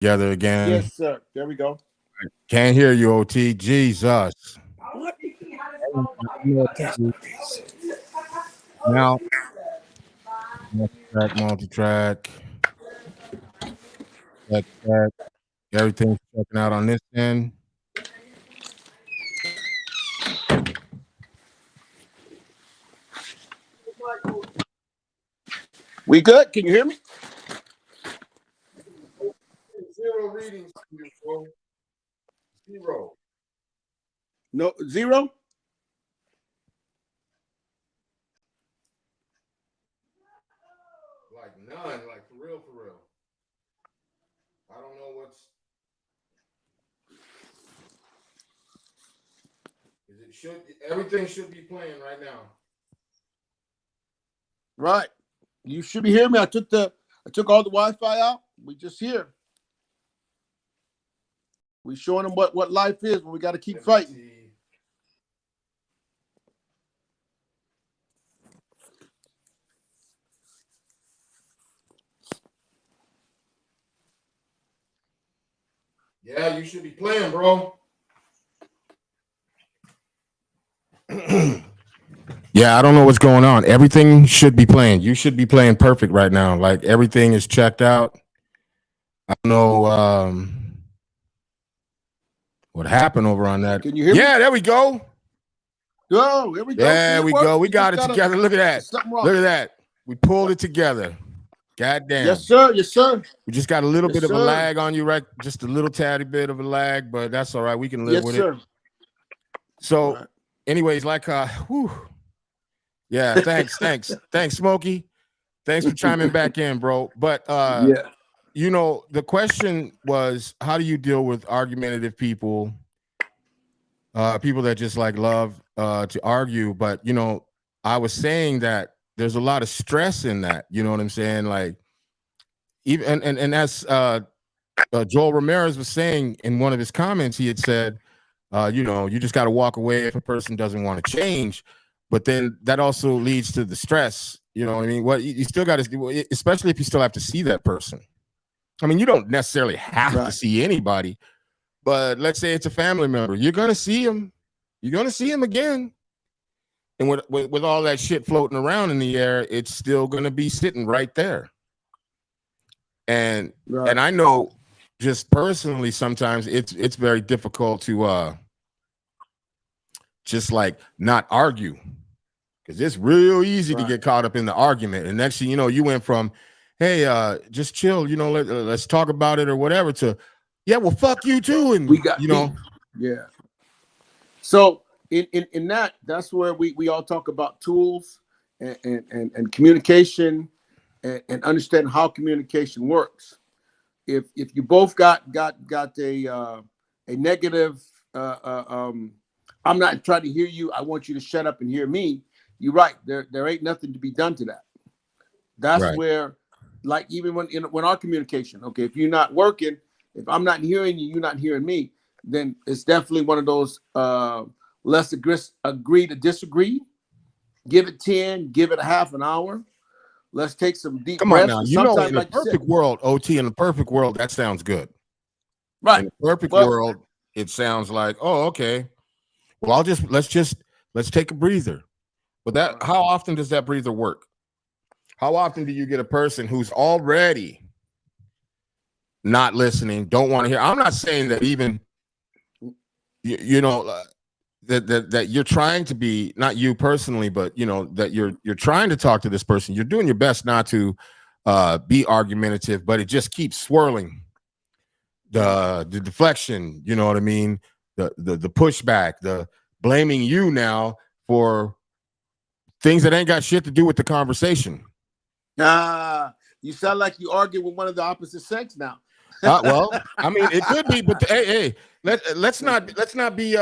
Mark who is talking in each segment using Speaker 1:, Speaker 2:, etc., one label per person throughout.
Speaker 1: Together again.
Speaker 2: Yes, sir. There we go.
Speaker 1: Can't hear you, OT. Jesus.
Speaker 2: What?
Speaker 1: Now, multi-track, check. Everything's checking out on this end.
Speaker 2: We good? Can you hear me?
Speaker 1: Zero readings from you, bro. Zero.
Speaker 2: No, zero?
Speaker 1: Like none, like for real, for real. I don't know what's. Is it should everything should be playing right now.
Speaker 2: Right. You should be hearing me. I took all the Wi-Fi out. We just here. We showing them what life is, but we got to keep fighting.
Speaker 1: Yeah, you should be playing, bro. Yeah, I don't know what's going on. Everything should be playing. You should be playing perfect right now. Like everything is checked out. I don't know what happened over on that.
Speaker 2: Can you hear me?
Speaker 1: Yeah, there we go.
Speaker 2: Go, here we go.
Speaker 1: There we go. We got it together. Look at that. Look at that. We pulled it together. God damn.
Speaker 2: Yes, sir. Yes, sir.
Speaker 1: We just got a little bit of a lag on you, right? Just a little tatty bit of a lag, but that's all right. We can live with it. So, anyways, like yeah, thanks, Smokey. Thanks for chiming back in, bro. But you know, the question was, how do you deal with argumentative people? People that just like love to argue, but you know, I was saying that there's a lot of stress in that. You know what I'm saying? Like, even and as Joel Ramirez was saying in one of his comments, he had said, you know, you just got to walk away if a person doesn't want to change. But then that also leads to the stress. You know what I mean? What you still got to, especially if you still have to see that person. I mean, you don't necessarily have to see anybody, but let's say it's a family member. You're going to see him. You're going to see him again. And with all that shit floating around in the air, it's still going to be sitting right there. And and I know just personally, sometimes it's very difficult to just like not argue, because it's real easy to get caught up in the argument. And next thing you know, you went from, hey, just chill, you know, let's talk about it or whatever, to, yeah, well, fuck you too. And we got, you know,
Speaker 2: So in that's where we all talk about tools and communication and understand how communication works. If you both got a negative, I'm not trying to hear you, I want you to shut up and hear me. You're right. There ain't nothing to be done to that. That's where, like, even when our communication, okay, if you're not working, if I'm not hearing you, you're not hearing me, then it's definitely one of those let's agree to disagree. Give it 10, give it a half an hour. Let's take some deep breaths.
Speaker 1: Come on now. You know, in a perfect world, OT, in a perfect world, that sounds good.
Speaker 2: Right.
Speaker 1: In a perfect world, it sounds like, oh, okay. Well, let's take a breather. But how often does that breather work? How often do you get a person who's already not listening, don't want to hear? I'm not saying that even, you know, that you're trying to be, not you personally, but you know, that you're trying to talk to this person. You're doing your best not to be argumentative, but it just keeps swirling. The deflection, you know what I mean? The pushback, the blaming you now for things that ain't got shit to do with the conversation.
Speaker 2: You sound like you argue with one of the opposite sex now.
Speaker 1: Well, I mean, it could be, but hey, let's not be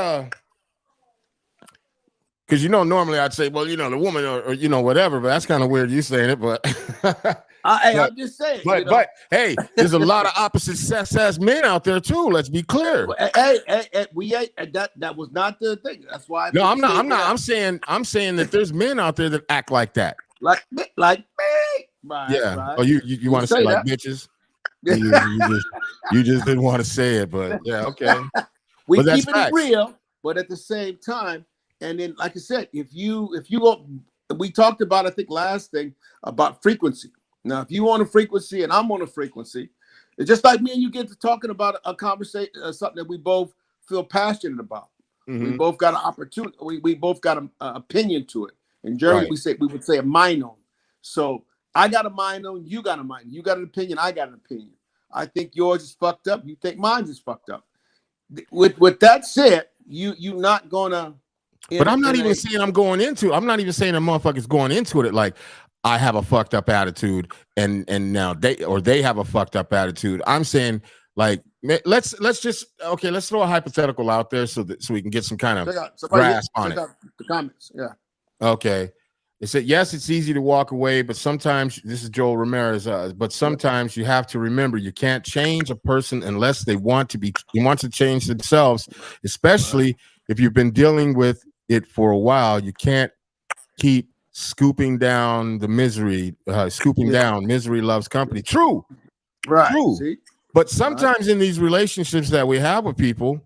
Speaker 1: because you know, normally I'd say, well, you know, the woman or you know, whatever, but that's kind of weird you saying it, but
Speaker 2: I'm just saying.
Speaker 1: But hey, there's a lot of opposite sex men out there too. Let's be clear.
Speaker 2: Hey, we ain't that was not the thing. That's why.
Speaker 1: No, I'm not. I'm saying that there's men out there that act like that.
Speaker 2: Like me. Right,
Speaker 1: yeah.
Speaker 2: Right.
Speaker 1: Oh, you want to say like bitches? You just didn't want to say it, but yeah, okay.
Speaker 2: We
Speaker 1: but
Speaker 2: keep it real, but at the same time, and then like I said, if you go, we talked about, I think last thing about frequency. Now, if you on a frequency and I'm on a frequency, it's just like me and you get to talking about a conversation, something that we both feel passionate about. We both got an opportunity. We both got an opinion to it. In Germany, we would say a Meinung. So I got a Meinung, you got a Meinung. You got an opinion, I got an opinion. I think yours is fucked up. You think mine is fucked up. With that said, you not gonna.
Speaker 1: But I'm not even saying I'm going into. I'm not even saying a motherfucker's going into it like I have a fucked up attitude, and now they have a fucked up attitude. I'm saying like let's just let's throw a hypothetical out there so we can get some kind of grasp on it.
Speaker 2: The comments, yeah.
Speaker 1: Okay. It said, yes, it's easy to walk away, but sometimes, this is Joel Ramirez, but sometimes you have to remember you can't change a person unless they want to change themselves, especially if you've been dealing with it for a while. You can't keep scooping down the misery, down. Misery loves company. True.
Speaker 2: Right.
Speaker 1: True.
Speaker 2: See?
Speaker 1: But sometimes in these relationships that we have with people,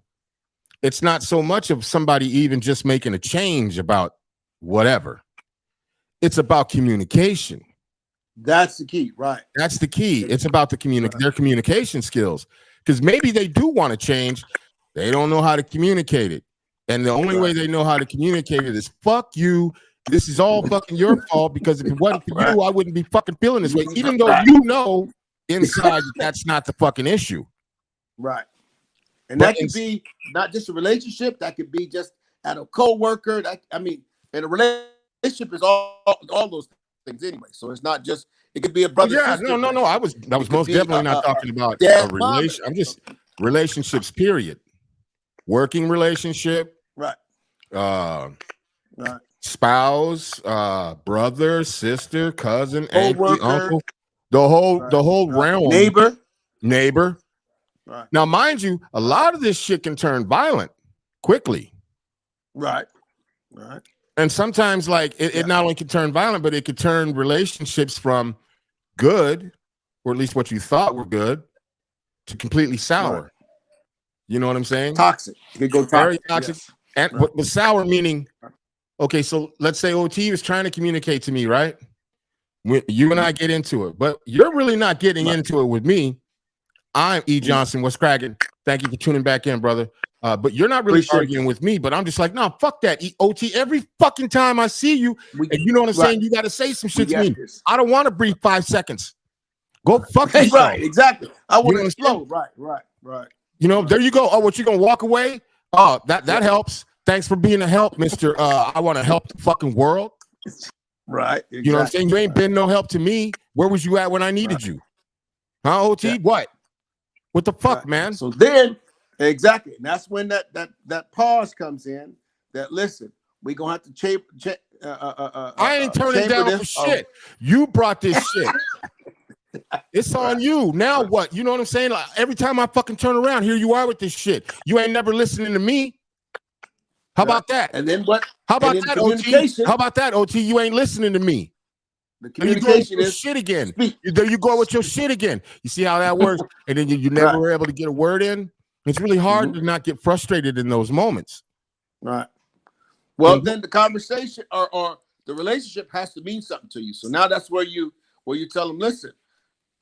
Speaker 1: it's not so much of somebody even just making a change about whatever. It's about communication.
Speaker 2: That's the key, right?
Speaker 1: That's the key. It's about their communication skills. Because maybe they do want to change. They don't know how to communicate it. And the only way they know how to communicate it is fuck you. This is all fucking your fault, because if it wasn't for you, I wouldn't be fucking feeling this way. Even though you know inside that's not the fucking issue.
Speaker 2: Right. And that could be not just a relationship, that could be just at a co-worker. In a relationship is all those things anyway. So it's not just, it could be a brother.
Speaker 1: Yeah, no. I was most definitely not talking about a relation. I'm just relationships, period. Working relationship.
Speaker 2: Right.
Speaker 1: Spouse, brother, sister, cousin, auntie, uncle, the whole realm. Neighbor.
Speaker 2: Right.
Speaker 1: Now, mind you, a lot of this shit can turn violent quickly.
Speaker 2: Right.
Speaker 1: And sometimes, like, it not only can turn violent, but it could turn relationships from good, or at least what you thought were good, to completely sour. Right. You know what I'm saying?
Speaker 2: Toxic. It could go toxic.
Speaker 1: Very toxic. Yes. And but sour meaning, okay, so let's say OT was trying to communicate to me, right? You and I get into it, but you're really not getting into it with me. I'm E. Johnson. What's cracking? Thank you for tuning back in, brother. But you're not really arguing with me, but I'm just like, no, fuck that. OT, every fucking time I see you, and you know what I'm saying? You got to say some shit to me. I don't want to breathe 5 seconds. Go fuck yourself.
Speaker 2: Right, exactly. I want to explode. Right.
Speaker 1: You know, there you go. Oh, what, you going to walk away? Oh, that helps. Thanks for being a help, Mr. I want to help the fucking world.
Speaker 2: Right. Exactly.
Speaker 1: You know what I'm saying? You ain't been no help to me. Where was you at when I needed you? Huh, OT? Yeah. What the fuck, man?
Speaker 2: So then, exactly. And that's when that pause comes in. That, listen, we're going to have to
Speaker 1: I ain't turning down for shit. You brought this shit. It's on you. Now what? You know what I'm saying? Like, every time I fucking turn around, here you are with this shit. You ain't never listening to me. How about that?
Speaker 2: And then what?
Speaker 1: How about that, OT? How about that, OT? You ain't listening to me.
Speaker 2: The communication is
Speaker 1: shit again. There you go with your shit again. You see how that works? And then you never were able to get a word in. It's really hard to not get frustrated in those moments.
Speaker 2: Right. Well, then the conversation or the relationship has to mean something to you. So now that's where you tell them, listen,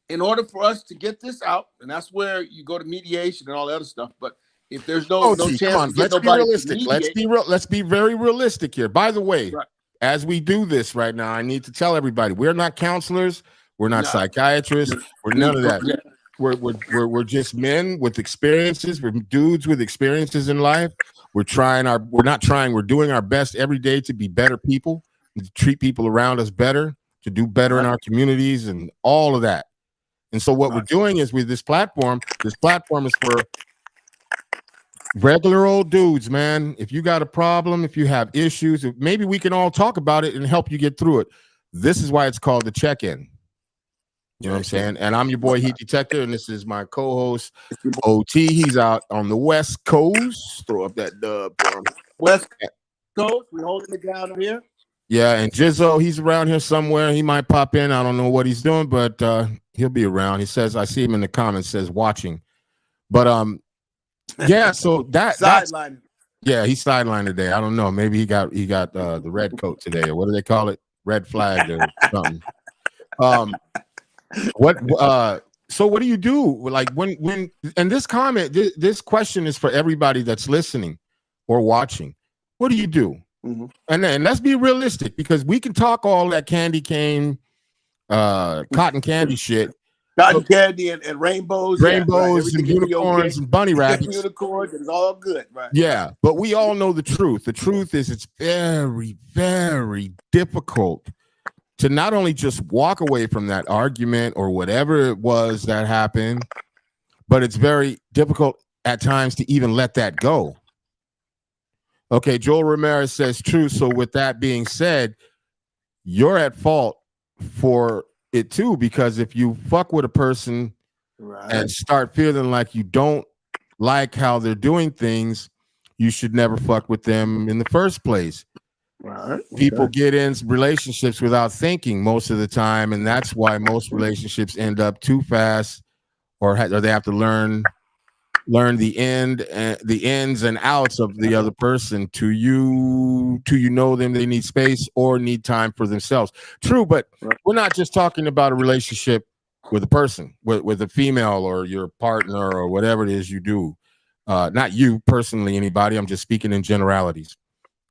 Speaker 2: in order for us to get this out, and that's where you go to mediation and all that other stuff. But if there's no chance, come on,
Speaker 1: let's be realistic. Let's be very realistic here. By the way, as we do this right now, I need to tell everybody we're not counselors, we're not psychiatrists, we're none of that. We're just men with experiences. We're dudes with experiences in life. We're doing our best every day to be better people, to treat people around us better, to do better in our communities and all of that. And so what we're doing is with this platform is for regular old dudes, man. If you got a problem, if you have issues, maybe we can all talk about it and help you get through it. This is why it's called the check-in. You know what I'm saying? And I'm your boy Heat Detector, and this is my co-host OT. He's out on the West Coast. Throw up that dub.
Speaker 2: West Coast, we holding it down here.
Speaker 1: Yeah, and Jizzo, he's around here somewhere. He might pop in. I don't know what he's doing, but he'll be around. He says, I see him in the comments, says watching. But yeah, so that's
Speaker 2: sideline.
Speaker 1: Yeah, he's sidelined today. I don't know. Maybe he got the red coat today, or what do they call it? Red flag or something. So what do you do? Like when and this comment, this question is for everybody that's listening or watching. What do you do?
Speaker 2: Mm-hmm.
Speaker 1: And let's be realistic, because we can talk all that candy cane, cotton candy shit.
Speaker 2: Cotton candy and rainbows.
Speaker 1: Rainbows and unicorns and bunny rabbits.
Speaker 2: Unicorns, it's all good, right?
Speaker 1: Yeah, but we all know the truth. The truth is it's very, very difficult to not only just walk away from that argument or whatever it was that happened, but it's very difficult at times to even let that go. Okay, Joel Ramirez says true. So with that being said, you're at fault for it too, because if you fuck with a person and start feeling like you don't like how they're doing things, you should never fuck with them in the first place.
Speaker 2: Right.
Speaker 1: People get in relationships without thinking most of the time, and that's why most relationships end up too fast, or they have to learn the ins and outs of the other person to know them. They need space or need time for themselves. True, but we're not just talking about a relationship with a person, with a female or your partner or whatever it is you do. Not you personally, anybody. I'm just speaking in generalities.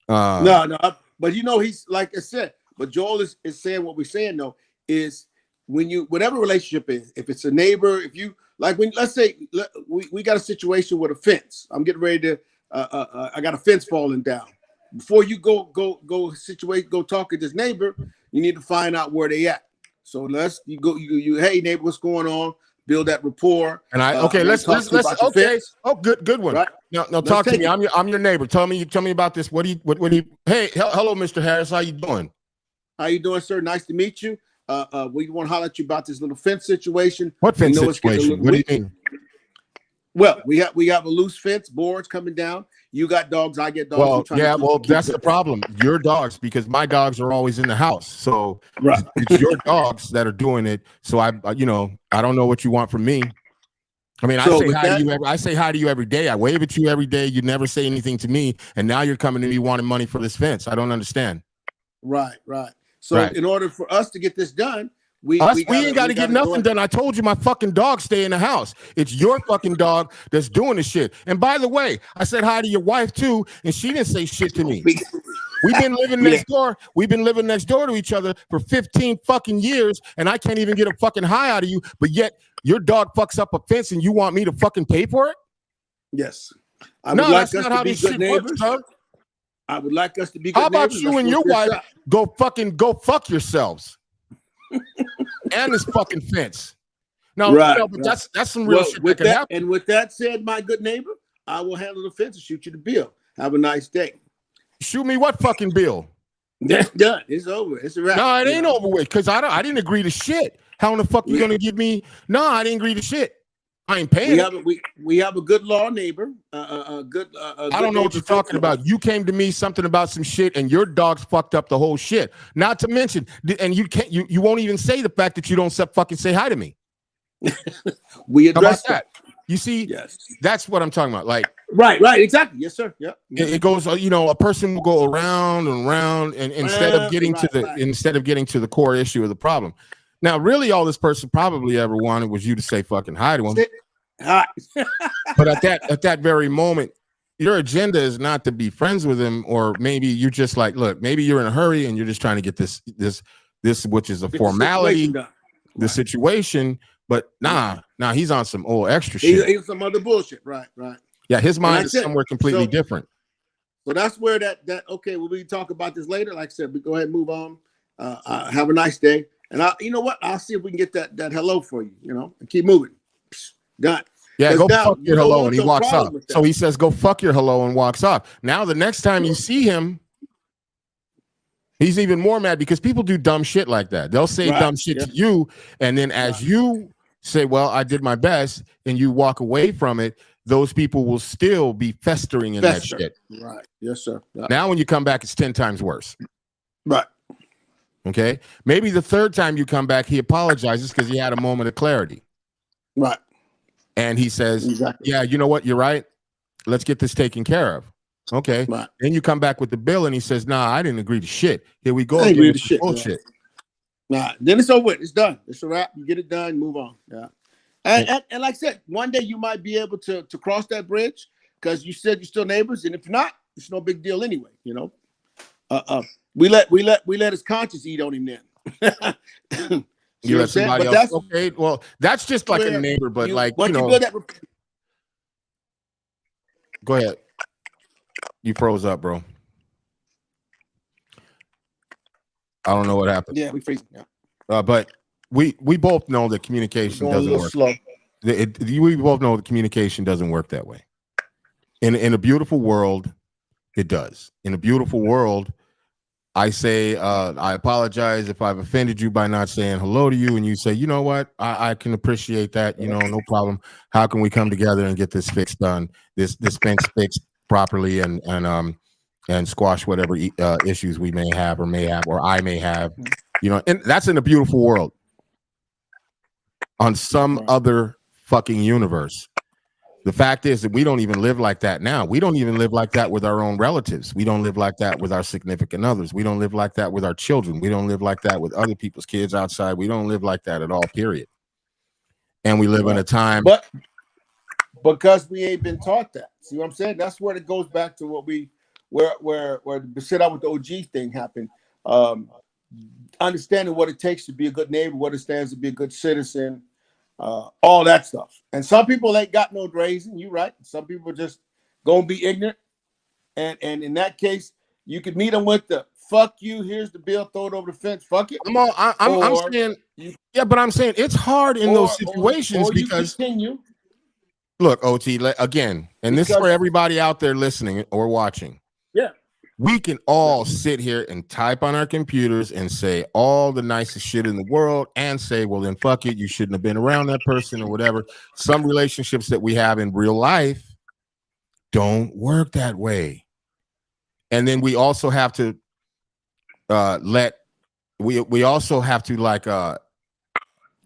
Speaker 2: No, but he's like I said. But Joel is saying what we're saying though is when you whatever relationship is, if it's a neighbor, if you like when let's say we got a situation with a fence. I'm getting ready to I got a fence falling down. Before you go talk to this neighbor, you need to find out where they at. So you hey neighbor, what's going on? Build that rapport.
Speaker 1: And let's good one. Right? No, talk to me. I'm your neighbor. Tell me about this. What do you hey, hello, Mr. Harris. How you doing?
Speaker 2: How you doing, sir? Nice to meet you. We want to holler at you about this little fence situation.
Speaker 1: What fence situation? What do you mean?
Speaker 2: Well, we have a loose fence, boards coming down. You got dogs, I get dogs.
Speaker 1: Well, that's the problem. Your dogs, because my dogs are always in the house. So it's your dogs that are doing it. So I don't know what you want from me. I mean, I say hi to you every day. I wave at you every day. You never say anything to me, and now you're coming to me wanting money for this fence. I don't understand.
Speaker 2: Right. So in order for us to get this done, we
Speaker 1: ain't got to get nothing done. I told you my fucking dog stay in the house. It's your fucking dog that's doing the shit. And by the way, I said hi to your wife too, and she didn't say shit to me. We've been living next door. We've been living next door to each other for 15 fucking years, and I can't even get a fucking hi out of you. But yet your dog fucks up a fence, and you want me to fucking pay for it?
Speaker 2: Yes.
Speaker 1: That's not how this shit works, dog.
Speaker 2: I would like us to be good
Speaker 1: How about
Speaker 2: neighbors?
Speaker 1: you and your wife go fuck yourselves? And this fucking fence. No, but that's some real shit that can happen.
Speaker 2: And with that said, my good neighbor, I will handle the fence and shoot you the bill. Have a nice day.
Speaker 1: Shoot me what fucking bill?
Speaker 2: That's done. It's over. It's a wrap.
Speaker 1: No, it ain't over with, because I didn't agree to shit. How in the fuck you gonna give me? No, I didn't agree to shit. I ain't paying.
Speaker 2: We have a good law neighbor. I
Speaker 1: don't know what you're talking about. You came to me something about some shit, and your dogs fucked up the whole shit. Not to mention, and you won't even say the fact that you don't fucking say hi to me.
Speaker 2: We address that.
Speaker 1: You see, yes, that's what I'm talking about. Like,
Speaker 2: right, exactly. Yes, sir. Yeah.
Speaker 1: It goes. A person will go around and around, and instead of getting to the core issue of the problem. Now, really, all this person probably ever wanted was you to say fucking hi to him.
Speaker 2: Hi.
Speaker 1: But at that very moment, your agenda is not to be friends with him, or maybe you're just like, look, maybe you're in a hurry and you're just trying to get this, which is a formality, the situation. But nah, he's on some old extra shit.
Speaker 2: He's some other bullshit. Right.
Speaker 1: Yeah, his mind is somewhere completely different.
Speaker 2: So that's where that okay. Well, we can talk about this later. Like I said, we go ahead and move on. Have a nice day. And you know what? I'll see if we can get that hello for you, and keep moving. Done.
Speaker 1: Yeah, go fuck your hello, and he walks off. So he says, go fuck your hello, and walks off. Now, the next time you see him, he's even more mad, because people do dumb shit like that. They'll say dumb shit to you, and then as you say, well, I did my best, and you walk away from it, those people will still be festering in that shit.
Speaker 2: Right. Yes, sir. Right.
Speaker 1: Now, when you come back, it's 10 times worse.
Speaker 2: Right.
Speaker 1: Okay. Maybe the third time you come back, he apologizes because he had a moment of clarity.
Speaker 2: Right.
Speaker 1: And he says,
Speaker 2: exactly.
Speaker 1: yeah, you know what? You're right. Let's get this taken care of. Okay.
Speaker 2: Right.
Speaker 1: Then you come back with the bill and he says, nah, I didn't agree to shit. Here we go
Speaker 2: I
Speaker 1: again
Speaker 2: agree
Speaker 1: with
Speaker 2: to shit.
Speaker 1: bullshit.
Speaker 2: Nah, then it's over with. It's done. It's a wrap. You get it done, move on. Yeah. And like I said, one day you might be able to cross that bridge because you said you're still neighbors. And if not, it's no big deal anyway, you know. We let his conscience eat on him then.
Speaker 1: You let somebody else. Okay, well, that's just like a neighbor, but like you know. Go ahead. You froze up, bro. I don't know what happened.
Speaker 2: Yeah, we freeze. Yeah.
Speaker 1: But we both know that communication doesn't work.
Speaker 2: Slow.
Speaker 1: We both know that communication doesn't work that way. In a beautiful world, it does. In a beautiful world, I say, I apologize if I've offended you by not saying hello to you. And you say, you know what? I can appreciate that. You know, no problem. How can we come together and get this fixed done? This fence fixed properly and squash whatever issues we may have or I may have, you know, and that's in a beautiful world. On some other fucking universe. The fact is that we don't even live like that now. We don't even live like that with our own relatives. We don't live like that with our significant others. We don't live like that with our children. We don't live like that with other people's kids outside. We don't live like that at all, period. And we live in a time.
Speaker 2: But because we ain't been taught that. See what I'm saying? That's where it goes back to what where the sit out with the OG thing happened. Understanding what it takes to be a good neighbor, what it stands to be a good citizen, all that stuff. And some people ain't got no raising. You right. Some people just gonna be ignorant. And in that case, you could meet them with the fuck you. Here's the bill. Throw it over the fence. Fuck it.
Speaker 1: I'm saying, yeah, but I'm saying it's hard in those situations because
Speaker 2: continue.
Speaker 1: Look, OT, again, and this is for everybody out there listening or watching.
Speaker 2: Yeah.
Speaker 1: We can all sit here and type on our computers and say all the nicest shit in the world and say, well, then fuck it. You shouldn't have been around that person or whatever. Some relationships that we have in real life don't work that way. And then we also have to we also have to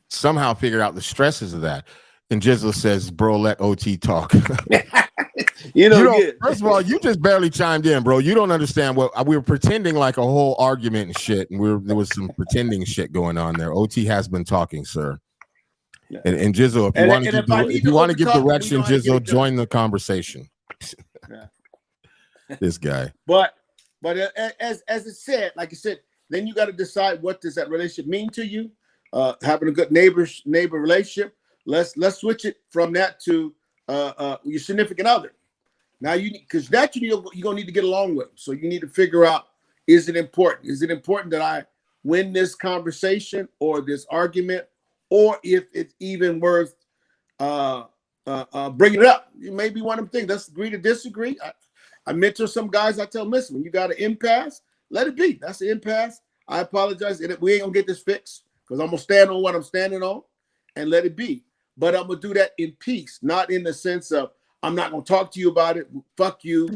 Speaker 1: somehow figure out the stresses of that. And Jizzle says, bro, let OT talk. First of all, you just barely chimed in, bro. You don't understand what we were pretending like a whole argument and shit. And there was some pretending shit going on there. OT has been talking, sir. Yeah. And Jizzle, if you want to give direction, Jizzle, join the conversation. Yeah. This guy.
Speaker 2: But as it said, like I said, then you got to decide what does that relationship mean to you. Having a good neighbor relationship. Let's switch it from that to your significant other. Now because you're gonna need to get along with them. So you need to figure out, is it important? Is it important that I win this conversation or this argument, or if it's even worth bringing it up? It may be one of them things. Let's agree to disagree. I mentor some guys. I tell them, listen, when you got an impasse, let it be. That's an impasse. I apologize. We ain't gonna get this fixed because I'm gonna stand on what I'm standing on and let it be. But I'm gonna do that in peace, not in the sense of I'm not gonna talk to you about it. Fuck you.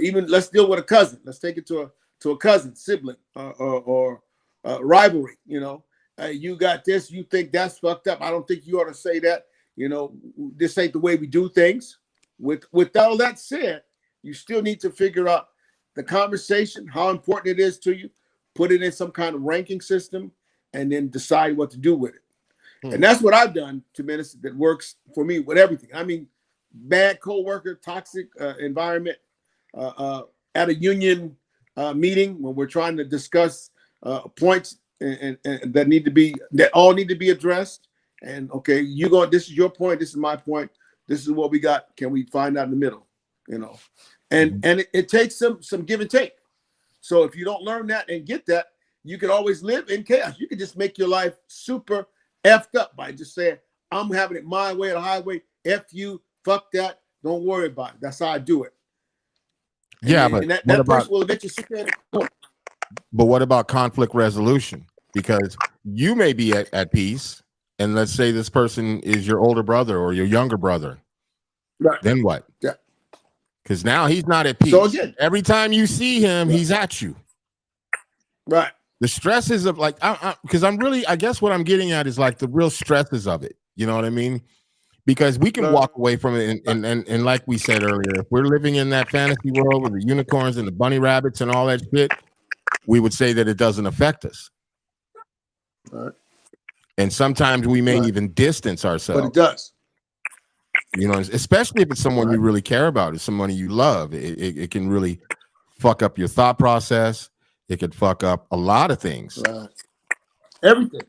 Speaker 2: Even let's deal with a cousin. Let's take it to a cousin, sibling, or rivalry. You know, you got this. You think that's fucked up. I don't think you ought to say that. You know, this ain't the way we do things. With all that said, you still need to figure out the conversation, how important it is to you. Put it in some kind of ranking system, and then decide what to do with it. And that's what I've done, to be honest, that works for me with everything. I mean, bad coworker, toxic environment, at a union meeting when we're trying to discuss points and that all need to be addressed. And okay, this is your point, this is my point, this is what we got. Can we find out in the middle? You know, and it takes some give and take. So if you don't learn that and get that, you can always live in chaos. You can just make your life super effed up by just saying, I'm having it my way or the highway. F you, fuck that. Don't worry about it. That's how I do it.
Speaker 1: Yeah,
Speaker 2: but that person will eventually sit there.
Speaker 1: But what about conflict resolution? Because you may be at peace, and let's say this person is your older brother or your younger brother.
Speaker 2: Right.
Speaker 1: Then what?
Speaker 2: Yeah.
Speaker 1: Because now he's not at peace.
Speaker 2: So again,
Speaker 1: every time you see him, he's at you.
Speaker 2: Right.
Speaker 1: The stresses of like, because I guess what I'm getting at is like the real stresses of it. You know what I mean? Because we can walk away from it, and like we said earlier, if we're living in that fantasy world with the unicorns and the bunny rabbits and all that shit, we would say that it doesn't affect us.
Speaker 2: Right.
Speaker 1: And sometimes we may even distance ourselves.
Speaker 2: But it does.
Speaker 1: You know, especially if it's someone you really care about, it's someone you love. It can really fuck up your thought process. It could fuck up a lot of things.
Speaker 2: Right. Everything.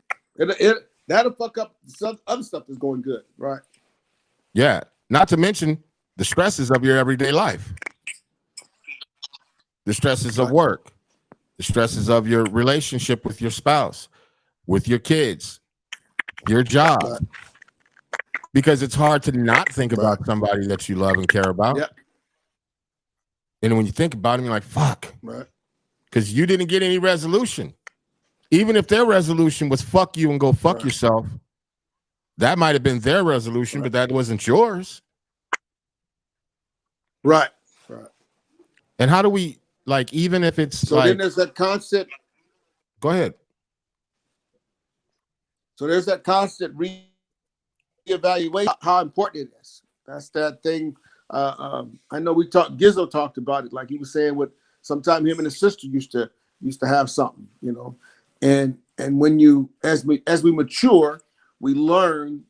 Speaker 2: That'll fuck up some other stuff that's going good. Right.
Speaker 1: Yeah. Not to mention the stresses of your everyday life. The stresses of work. The stresses of your relationship with your spouse, with your kids, your job.
Speaker 2: Right.
Speaker 1: Because it's hard to not think about somebody that you love and care about.
Speaker 2: Yeah.
Speaker 1: And when you think about them, you're like, fuck.
Speaker 2: Right.
Speaker 1: Because you didn't get any resolution. Even if their resolution was fuck you and go fuck yourself, that might have been their resolution, but that wasn't yours.
Speaker 2: Right. Right.
Speaker 1: And how do we, like, even if it's
Speaker 2: so then there's that constant.
Speaker 1: Go ahead.
Speaker 2: So there's that constant reevaluation how important it is. That's that thing. I know Gizzo talked about it, like he was saying, with sometime him and his sister used to have something, you know, and when you as we mature, we learn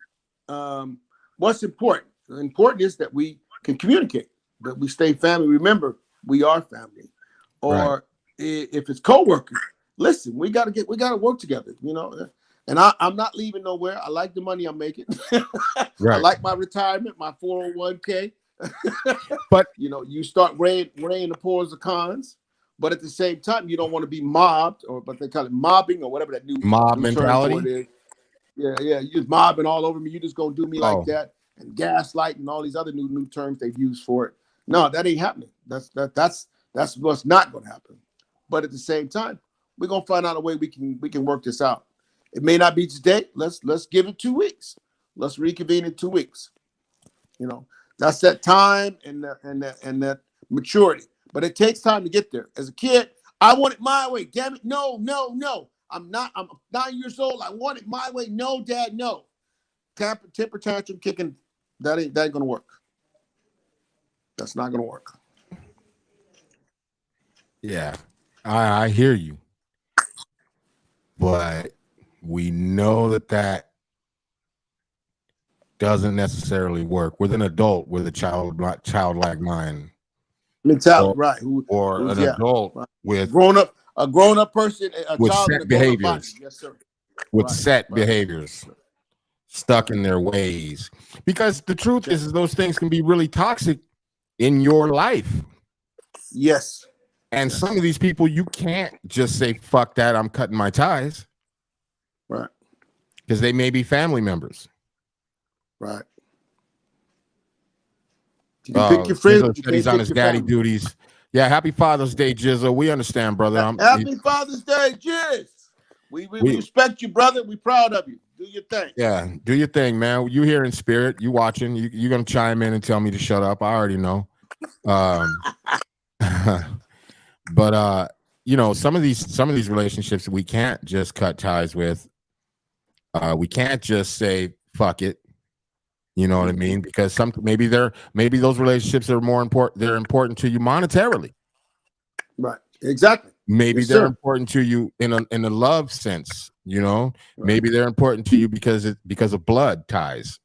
Speaker 2: what's important. The important is that we can communicate, that we stay family. Remember, we are family. Or if it's coworkers, listen, we got to work together, you know. And I'm not leaving nowhere. I like the money I'm making. I like my retirement, my 401k.
Speaker 1: But
Speaker 2: you know, you start weighing the pros and cons. But at the same time, you don't want to be mobbed, but they call it mobbing or whatever that new
Speaker 1: mob mentality
Speaker 2: is. Yeah, you're just mobbing all over me. You just gonna do me like that, and gaslight and all these other new terms they've used for it. No, that ain't happening. That's what's not gonna happen. But at the same time, we're gonna find out a way we can work this out. It may not be today. Let's give it 2 weeks. Let's reconvene in 2 weeks. You know, that's that time and that maturity. But it takes time to get there. As a kid, I want it my way. Damn it, no. I'm 9 years old. I want it my way. No, Dad, no. Temper tantrum kicking. That ain't gonna work. That's not gonna work.
Speaker 1: Yeah, I hear you, but we know that doesn't necessarily work with an adult with a childlike mind
Speaker 2: mentality,
Speaker 1: or an adult with
Speaker 2: a grown up person,
Speaker 1: with set behaviors.
Speaker 2: Yes, sir.
Speaker 1: With set behaviors, stuck in their ways. Because the truth is those things can be really toxic in your life.
Speaker 2: Yes.
Speaker 1: And some of these people, you can't just say, fuck that, I'm cutting my ties.
Speaker 2: Right.
Speaker 1: Because they may be family members.
Speaker 2: Right. You can pick your friends.
Speaker 1: He's on his daddy duties. Yeah, happy Father's Day, Jizzo. We understand, brother.
Speaker 2: Happy Father's Day, Jizz. We respect you, brother. We proud of you. Do your thing.
Speaker 1: Yeah, do your thing, man. You here in spirit. You watching. You're going to chime in and tell me to shut up. I already know. But you know, some of these relationships we can't just cut ties with. We can't just say fuck it. You know what I mean? Because maybe those relationships are more important. They're important to you monetarily.
Speaker 2: Right. Exactly.
Speaker 1: Maybe they're important to you in a love sense. You know, maybe they're important to you because of blood ties.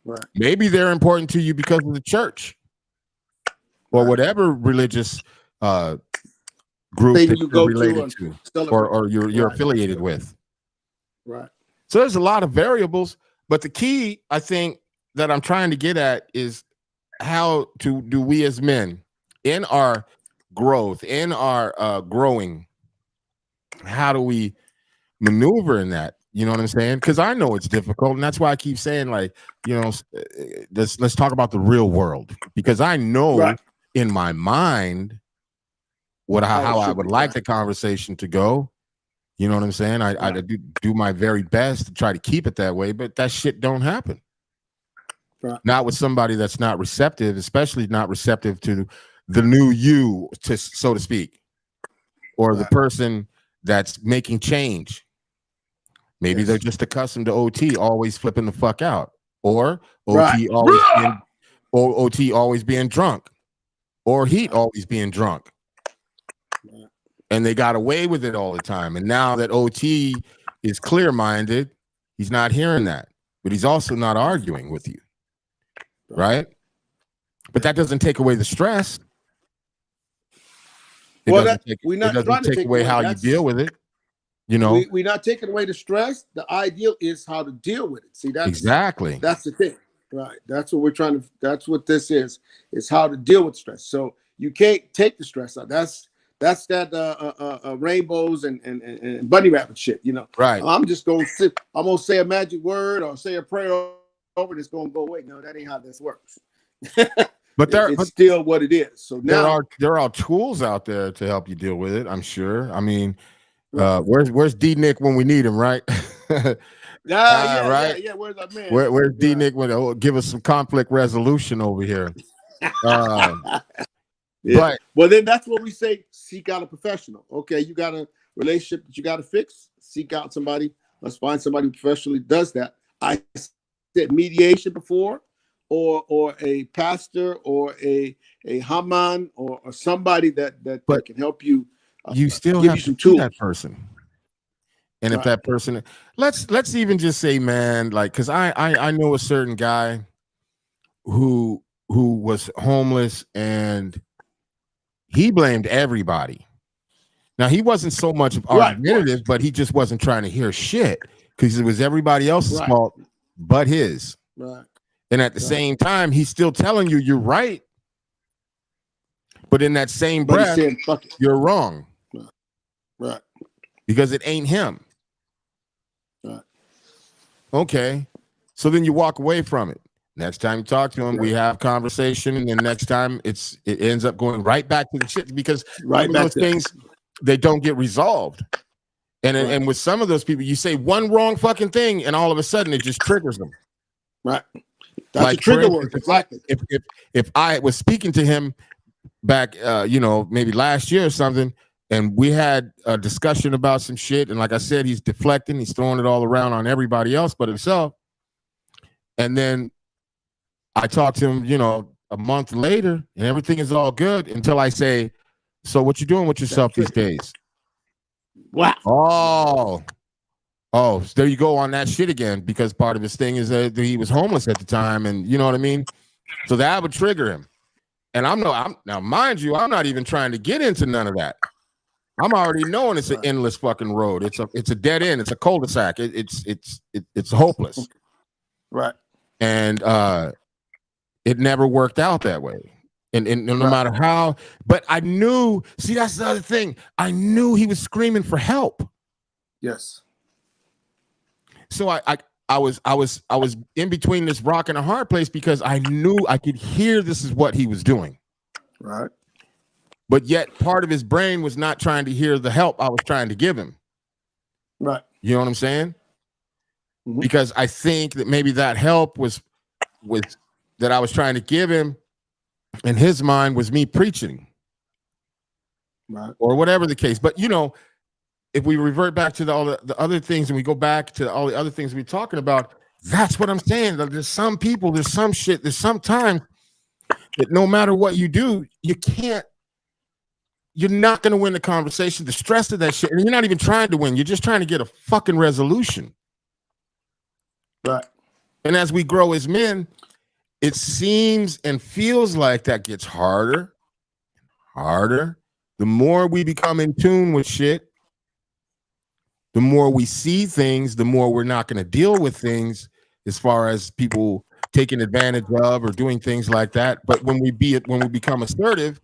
Speaker 2: Right.
Speaker 1: Maybe they're important to you because of the church or whatever religious group that
Speaker 2: you go
Speaker 1: related to or you're affiliated with.
Speaker 2: Right.
Speaker 1: So there's a lot of variables, but the key, I think, that I'm trying to get at is how do we as men in our growth, in our growing, how do we maneuver in that? You know what I'm saying? Because I know it's difficult, and that's why I keep saying, like, you know, let's talk about the real world, because I know in my mind how I would like the conversation to go. You know what I'm saying? I do my very best to try to keep it that way, but that shit don't happen.
Speaker 2: Right.
Speaker 1: Not with somebody that's not receptive, especially not receptive to the new you, so to speak, or the person that's making change. Maybe they're just accustomed to OT always flipping the fuck out, or OT always being drunk, or Heat always being drunk, and they got away with it all the time. And now that OT is clear-minded, he's not hearing that, but he's also not arguing with you, right? But that doesn't take away the stress. It doesn't take away how you deal with it. You know,
Speaker 2: we're not taking away the stress. The ideal is how to deal with it. See, that's the thing, right? That's what we're trying to. That's what this is how to deal with stress. So you can't take the stress out. That's that rainbows and bunny rabbit shit. You know,
Speaker 1: right?
Speaker 2: I'm just gonna sit. I'm gonna say a magic word or say a prayer over. It's gonna go away. No, that ain't how this works.
Speaker 1: But
Speaker 2: it's still what it is. So now
Speaker 1: there are tools out there to help you deal with it. I'm sure. I mean. Where's D Nick when we need him, right?
Speaker 2: Right. Yeah. Where's our man?
Speaker 1: Where's D Nick when give us some conflict resolution over here? But
Speaker 2: well, then that's what we say: seek out a professional. Okay, you got a relationship that you got to fix. Seek out somebody. Let's find somebody who professionally does that. I said mediation before, or a pastor, or a Haman, or somebody that can help you.
Speaker 1: You still have to be that person, and if that person, let's even just say, man, like, because I know a certain guy who was homeless and he blamed everybody. Now he wasn't so much argumentative, but he just wasn't trying to hear shit because it was everybody else's fault but his.
Speaker 2: Right.
Speaker 1: And at the same time, he's still telling you you're right, but in that same breath, you're wrong.
Speaker 2: Right.
Speaker 1: Because it ain't him.
Speaker 2: Right.
Speaker 1: Okay. So then you walk away from it. Next time you talk to him, we have conversation, and then next time it ends up going right back to the shit because those things, they don't get resolved. And with some of those people, you say one wrong fucking thing, and all of a sudden it just triggers them.
Speaker 2: Right. That's like a trigger word.
Speaker 1: If I was speaking to him back, maybe last year or something, and we had a discussion about some shit. And like I said, he's deflecting. He's throwing it all around on everybody else but himself. And then I talked to him, a month later, and everything is all good until I say, so what you doing with yourself these days?
Speaker 2: Wow.
Speaker 1: Oh, so there you go on that shit again, because part of his thing is that he was homeless at the time. And you know what I mean? So that would trigger him. And now, mind you, I'm not even trying to get into none of that. I'm already knowing it's an endless fucking road. It's a dead end. It's a cul-de-sac. It's hopeless.
Speaker 2: Right.
Speaker 1: And it never worked out that way. And no matter how, but I knew, see, that's the other thing. I knew he was screaming for help.
Speaker 2: Yes.
Speaker 1: So I was in between this rock and a hard place because I knew I could hear this is what he was doing.
Speaker 2: Right.
Speaker 1: But yet part of his brain was not trying to hear the help I was trying to give him.
Speaker 2: Right.
Speaker 1: You know what I'm saying? Mm-hmm. Because I think that maybe that help was that I was trying to give him in his mind was me preaching.
Speaker 2: Right.
Speaker 1: Or whatever the case. But, if we revert back to all the other things and we go back to all the other things we're talking about, that's what I'm saying. There's some people, there's some shit, there's some times that no matter what you do, you're not going to win the conversation. The stress of that shit, and you're not even trying to win. You're just trying to get a fucking resolution.
Speaker 2: Right.
Speaker 1: And as we grow as men, it seems and feels like that gets harder. The more we become in tune with shit, the more we see things, the more we're not going to deal with things as far as people taking advantage of or doing things like that. But when we become assertive,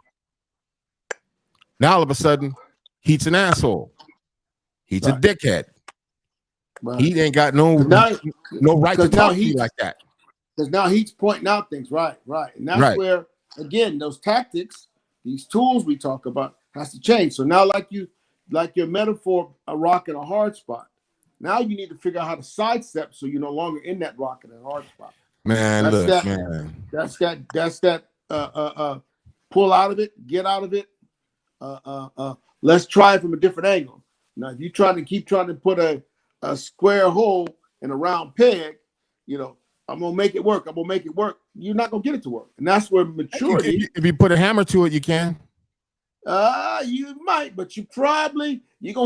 Speaker 1: now all of a sudden, Heat's an asshole. He's a dickhead. Right. He ain't got no right to talk to you like that.
Speaker 2: Because now Heat's pointing out things, right. And that's where, again, those tactics, these tools we talk about, has to change. So now, like your metaphor, a rock and a hard spot. Now you need to figure out how to sidestep so you're no longer in that rock and that hard spot.
Speaker 1: Man,
Speaker 2: that's that pull out of it, get out of it. Let's try it from a different angle. Now, if you keep trying to put a square hole in a round peg, you know, I'm gonna make it work. I'm gonna make it work. You're not gonna get it to work, and that's where maturity.
Speaker 1: If you put a hammer to it, you can.
Speaker 2: You might, but you're gonna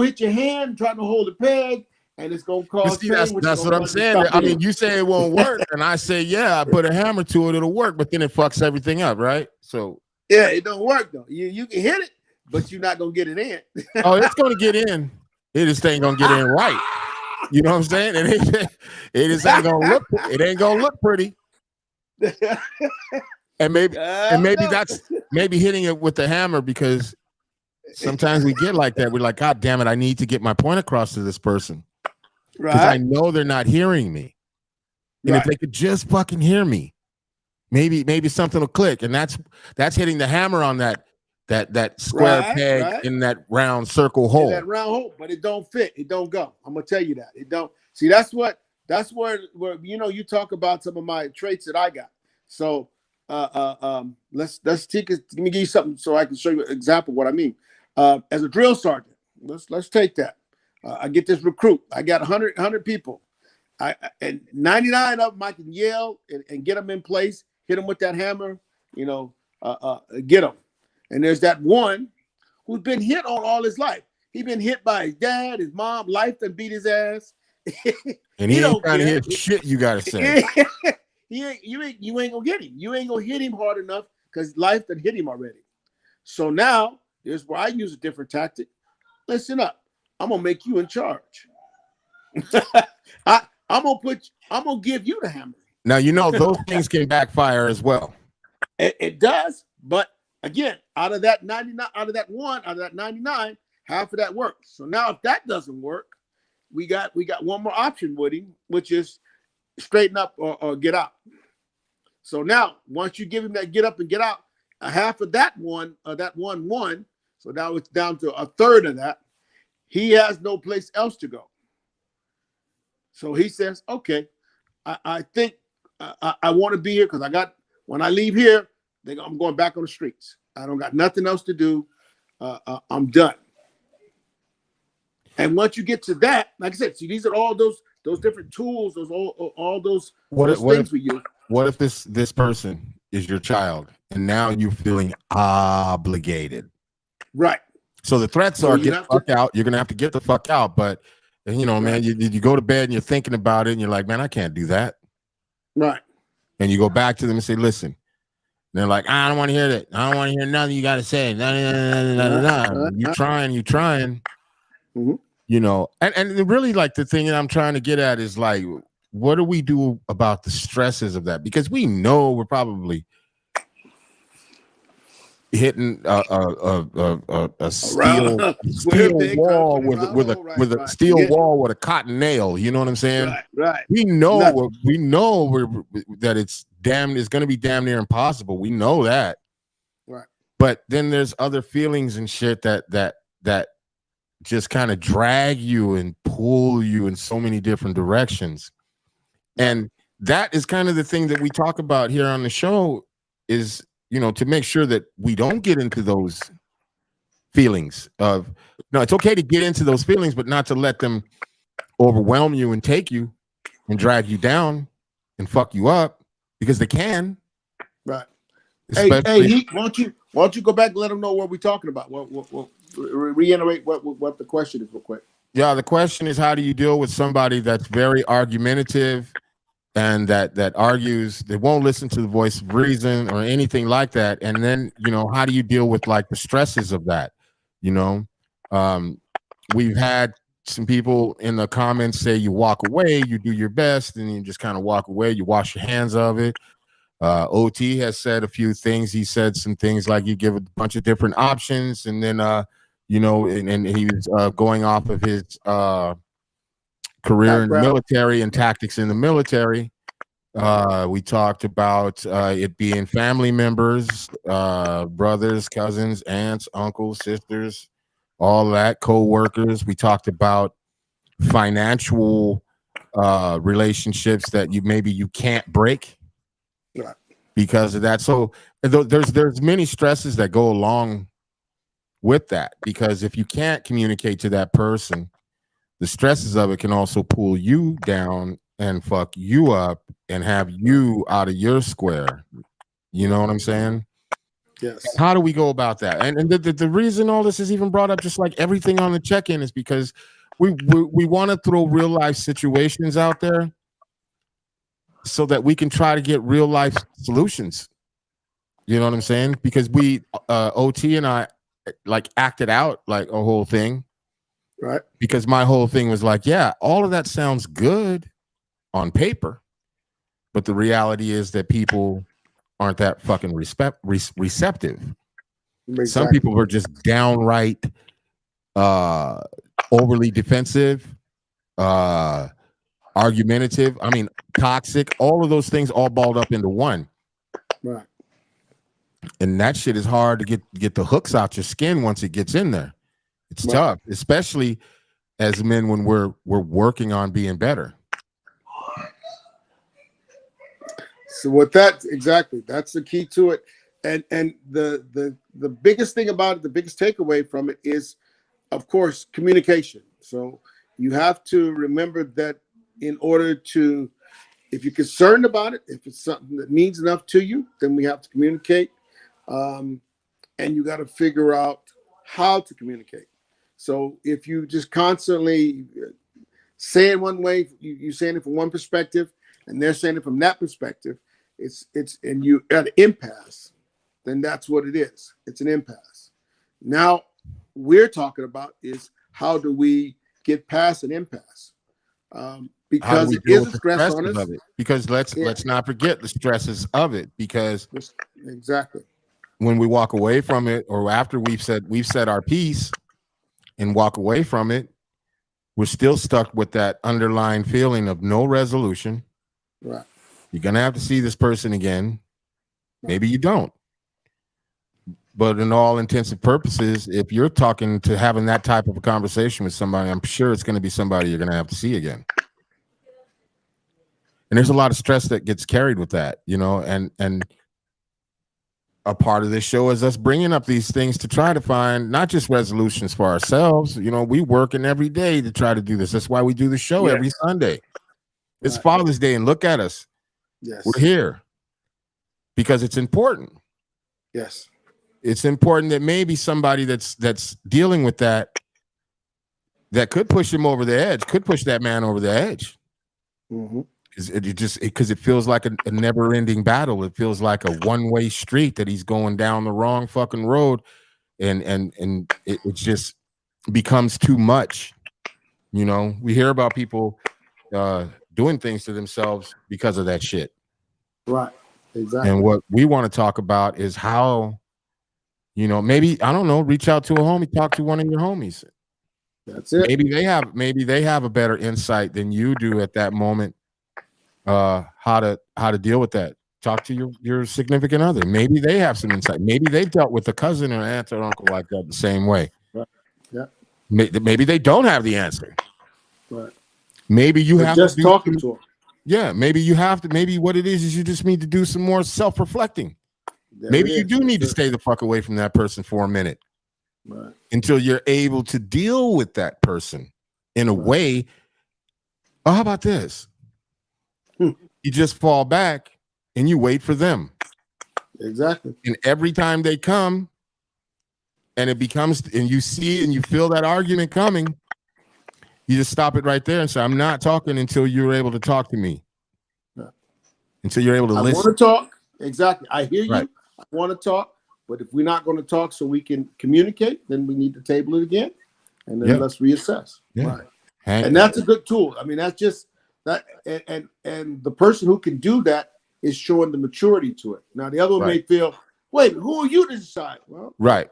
Speaker 2: hit your hand trying to hold the peg, and it's gonna cause pain.
Speaker 1: That's what I'm saying. I mean, you say it won't work, and I say, yeah, I put a hammer to it, it'll work, but then it fucks everything up, right? So
Speaker 2: yeah, it don't work though. You can hit it, but you're not gonna get it in.
Speaker 1: Oh, it's gonna get in. It just ain't gonna get in right. You know what I'm saying? It just ain't gonna look. It ain't gonna look pretty. And maybe that's hitting it with the hammer, because sometimes we get like that. We're like, God damn it, I need to get my point across to this person, because I know they're not hearing me. And if they could just fucking hear me, maybe something will click. And that's hitting the hammer on that square peg in that round circle hole.
Speaker 2: In that round hole, but it don't fit. It don't go. I'm gonna tell you that it don't. See, that's where you talk about some of my traits that I got. So let's take it. Let me give you something so I can show you an example of what I mean. As a drill sergeant, let's take that. I get this recruit. I got 100 people. And 99 of them I can yell and get them in place, hit them with that hammer, get them. And there's that one who's been hit on all his life. He's been hit by his dad, his mom, life done beat his ass.
Speaker 1: And he ain't trying to hear shit you gotta say.
Speaker 2: You ain't gonna get him. You ain't gonna hit him hard enough because life done hit him already. So now here's where I use a different tactic. Listen up. I'm gonna make you in charge. I'm gonna give you the hammer.
Speaker 1: Now those things can backfire as well.
Speaker 2: It does, but again, out of that 99, out of that 99, half of that works. So now if that doesn't work, we got one more option with him, which is straighten up or get out. So now once you give him that get up and get out, a half of that one, so now it's down to a third of that. He has no place else to go. So he says, okay, I think I want to be here because when I leave here, I'm going back on the streets. I don't got nothing else to do. I'm done. And once you get to that, like I said, see, these are all those different tools, all those things we use.
Speaker 1: What if this person is your child and now you're feeling obligated?
Speaker 2: Right.
Speaker 1: So the threats are get the fuck out. You're gonna have to get the fuck out. But man, you go to bed and you're thinking about it and you're like, man, I can't do that.
Speaker 2: Right.
Speaker 1: And you go back to them and say, listen. They're like, I don't want to hear that. I don't want to hear nothing you got to say. You trying.
Speaker 2: Mm-hmm.
Speaker 1: And really, like, the thing that I'm trying to get at is, like, what do we do about the stresses of that? Because we know we're probably hitting a steel wall with a steel wall with a cotton nail. You know what I'm saying?
Speaker 2: Right.
Speaker 1: We know that it's going to be damn near impossible. We know that.
Speaker 2: Right.
Speaker 1: But then there's other feelings and shit that just kind of drag you and pull you in so many different directions. And that is kind of the thing that we talk about here on the show is, to make sure that we don't get into those feelings of, no, it's okay to get into those feelings, but not to let them overwhelm you and take you and drag you down and fuck you up, because they can.
Speaker 2: Right. Hey, Heat, why don't you go back and let them know what we're talking about? We'll reiterate what the question is real quick.
Speaker 1: Yeah, the question is, how do you deal with somebody that's very argumentative and that argues, they won't listen to the voice of reason or anything like that? And then, how do you deal with, like, the stresses of that? We've had some people in the comments say you walk away, you do your best, and you just kind of walk away, you wash your hands of it. OT has said a few things. He said some things like you give a bunch of different options, and then and he was going off of his career in the military and tactics in the military. We talked about it being family members, brothers, cousins, aunts, uncles, sisters, all that, co-workers. We talked about financial relationships that you can't break because of that. So there's many stresses that go along with that, because if you can't communicate to that person, the stresses of it can also pull you down and fuck you up and have you out of your square. You know what I'm saying?
Speaker 2: Yes.
Speaker 1: How do we go about that? And the reason all this is even brought up, just like everything on the check-in, is because we want to throw real life situations out there so that we can try to get real life solutions. You know what I'm saying? Because we OT and I like acted out like a whole thing.
Speaker 2: Right.
Speaker 1: Because my whole thing was like, yeah, all of that sounds good on paper, but the reality is that people aren't that fucking receptive. Exactly. Some people are just downright overly defensive, argumentative. I mean, toxic. All of those things all balled up into one.
Speaker 2: Right.
Speaker 1: And that shit is hard to get the hooks out your skin once it gets in there. It's tough, especially as men when we're working on being better.
Speaker 2: So with that, exactly, that's the key to it. And the biggest thing about it, the biggest takeaway from it is, of course, communication. So you have to remember that in order to, if you're concerned about it, if it's something that means enough to you, then we have to communicate. And you got to figure out how to communicate. So if you just constantly say it one way, you're saying it from one perspective, and they're saying it from that perspective, it's and you at an impasse, then that's what it is. It's an impasse. Now we're talking about is how do we get past an impasse? Because it is a stress on us.
Speaker 1: Because let's not forget the stresses of it. Because
Speaker 2: exactly
Speaker 1: when we walk away from it, or after we've said our piece and walk away from it, we're still stuck with that underlying feeling of no resolution.
Speaker 2: Right.
Speaker 1: You're gonna have to see this person again. Maybe you don't. But in all intents and purposes, if you're talking to having that type of a conversation with somebody, I'm sure it's going to be somebody you're going to have to see again. And there's a lot of stress that gets carried with that, you know, and a part of this show is us bringing up these things to try to find not just resolutions for ourselves. You know, we working every day to try to do this. That's why we do the show every Sunday. It's Father's Day, and look at us.
Speaker 2: Yes.
Speaker 1: We're here because it's important.
Speaker 2: Yes.
Speaker 1: It's important that maybe somebody that's dealing with that could push him over the edge, could push that man over the edge.
Speaker 2: Mm-hmm.
Speaker 1: Because it feels like a never-ending battle. It feels like a one-way street that he's going down the wrong fucking road, and it just becomes too much. You know, we hear about people doing things to themselves because of that shit.
Speaker 2: Right. Exactly.
Speaker 1: And what we want to talk about is how, you know, maybe, I don't know, reach out to a homie, talk to one of your homies.
Speaker 2: That's it.
Speaker 1: Maybe they have a better insight than you do at that moment. How to deal with that. Talk to your significant other. Maybe they have some insight. Maybe they've dealt with a cousin or aunt or uncle like that the same way.
Speaker 2: Right. Yeah.
Speaker 1: Maybe they don't have the answer.
Speaker 2: Right.
Speaker 1: Maybe you have
Speaker 2: just
Speaker 1: to
Speaker 2: talking to them.
Speaker 1: Yeah. Maybe you have to. Maybe what it is you just need to do some more self-reflecting. Maybe you do need to stay the fuck away from that person for a minute,
Speaker 2: right,
Speaker 1: until you're able to deal with that person in a way. Oh, how about this? You just fall back and you wait for them.
Speaker 2: Exactly.
Speaker 1: And every time they come and it becomes, and you see and you feel that argument coming, you just stop it right there and say, I'm not talking until you're able to talk to me. Yeah. Until you're able to listen.
Speaker 2: I want to talk. Exactly. I hear you.
Speaker 1: Right.
Speaker 2: I want to talk. But if we're not going to talk so we can communicate, then we need to table it again. And then let's reassess.
Speaker 1: Yeah.
Speaker 2: Right. And that's a good tool. I mean, that's just that. And the person who can do that is showing the maturity to it. Now, the other one may feel, wait, who are you to decide? Well,
Speaker 1: right.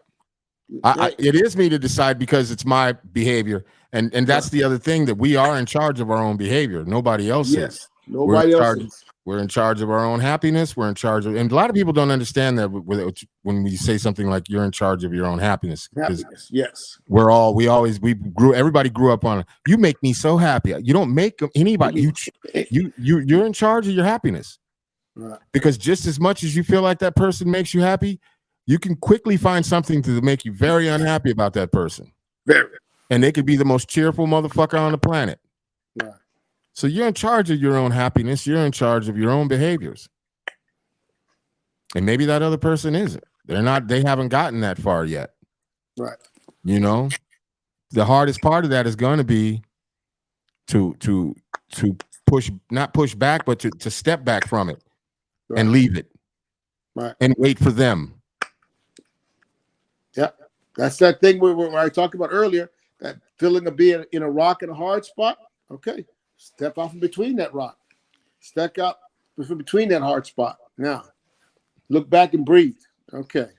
Speaker 1: It is me to decide because it's my behavior. And that's the other thing, that we are in charge of our own behavior. Nobody else is.
Speaker 2: Nobody else is.
Speaker 1: We're in charge of our own happiness. We're in charge of, and a lot of people don't understand that when we say something like you're in charge of your own happiness.
Speaker 2: Yes.
Speaker 1: Everybody grew up on, you make me so happy. You don't make anybody. You're in charge of your happiness.
Speaker 2: Right.
Speaker 1: Because just as much as you feel like that person makes you happy, you can quickly find something to make you very unhappy about that person.
Speaker 2: Very.
Speaker 1: And they could be the most cheerful motherfucker on the planet.
Speaker 2: Right.
Speaker 1: So you're in charge of your own happiness. You're in charge of your own behaviors. And maybe that other person isn't. They haven't gotten that far yet.
Speaker 2: Right.
Speaker 1: You know, the hardest part of that is going to be to not push back, but to step back from it and leave it.
Speaker 2: Right.
Speaker 1: And wait for them.
Speaker 2: Yeah. That's that thing where I talked about earlier, that feeling of being in a rock and a hard spot. Okay. Step out from between that rock. Step out from between that hard spot. Now, look back and breathe. Okay.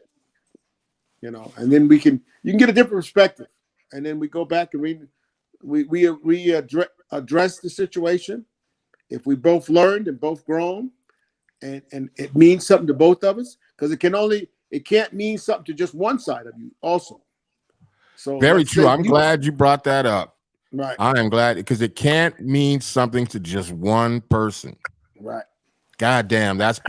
Speaker 2: You know, and then you can get a different perspective. And then we go back and we address the situation. If we both learned and both grown, and it means something to both of us, because it can't mean something to just one side of you also. So
Speaker 1: very true. I'm glad you brought that up.
Speaker 2: Right.
Speaker 1: I am glad, because it can't mean something to just one person.
Speaker 2: Right.
Speaker 1: God damn, that's